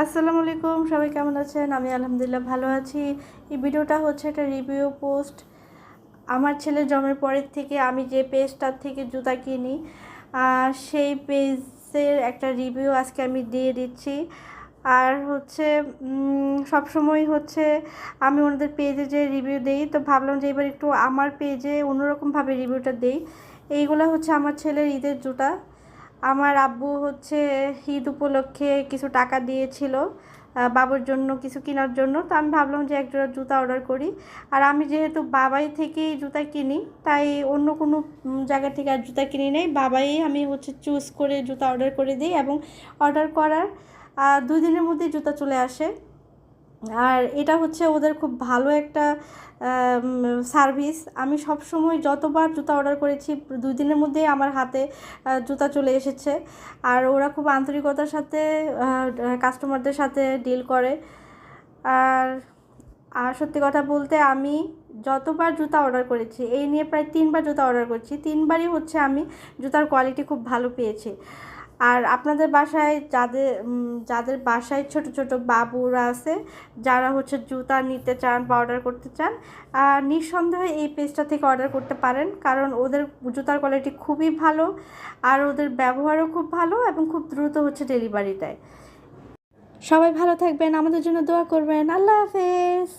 আসসালামু আলাইকুম, সবাই কেমন আছেন? আমি আলহামদুলিল্লাহ ভালো আছি। এই ভিডিওটা হচ্ছে একটা রিভিউ পোস্ট। আমার ছেলের জন্মের পরের থেকে আমি যে পেজটার থেকে জুতা কিনি, সেই পেজের একটা রিভিউ আজকে আমি দিয়ে দিচ্ছি। আর হচ্ছে সবসময় হচ্ছে আমি ওনাদের পেজে যে রিভিউ দিই, তো ভাবলাম যে এবার একটু আমার পেজে অন্যরকমভাবে রিভিউটা দিই। এইগুলো হচ্ছে আমার ছেলের ঈদের জুতা। আমার আব্বু হচ্ছে ঈদ উপলক্ষে কিছু টাকা দিয়েছিল বাবুর জন্য কিছু কেনার জন্য। তো আমি ভাবলাম যে একজোড়া জুতা অর্ডার করি। আর আমি যেহেতু বাবাই থেকেই জুতা কিনি, তাই অন্য কোনো জায়গা থেকে আর জুতা কিনি নেই। বাবাই আমি হচ্ছে চুজ করে জুতা অর্ডার করে দিই, এবং অর্ডার করার 2 দিনের মধ্যেই জুতা চলে আসে। আর এটা হচ্ছে ওদের খুব ভালো একটা সার্ভিস। আমি সব সময় যতবার জুতা অর্ডার করেছি 2 দিনের মধ্যেই আমার হাতে জুতা চলে এসেছে। আর ওরা খুব আন্তরিকতার সাথে কাস্টমারদের সাথে ডিল করে। আর আর সত্যি কথা বলতে, আমি যতবার জুতা অর্ডার করেছি, এই নিয়ে প্রায় 3বার জুতা অর্ডার করছি, 3বারই হচ্ছে আমি জুতার কোয়ালিটি খুব ভালো পেয়েছি। আর আপনাদের বাসায় যাদের বাসায় ছোট ছোট বাবুরা আছে, যারা হচ্ছে জুতা নিতে চান বা অর্ডার করতে চান, নিঃসন্দেহে এই পেজটা থেকে অর্ডার করতে পারেন, কারণ ওদের জুতার কোয়ালিটি খুবই ভালো। আর ওদের ব্যবহারও খুব ভালো, এবং খুব দ্রুত হচ্ছে ডেলিভারি দেয়। সবাই ভালো থাকবেন, আমাদের জন্য দোয়া করবেন। আল্লাহ হাফেজ।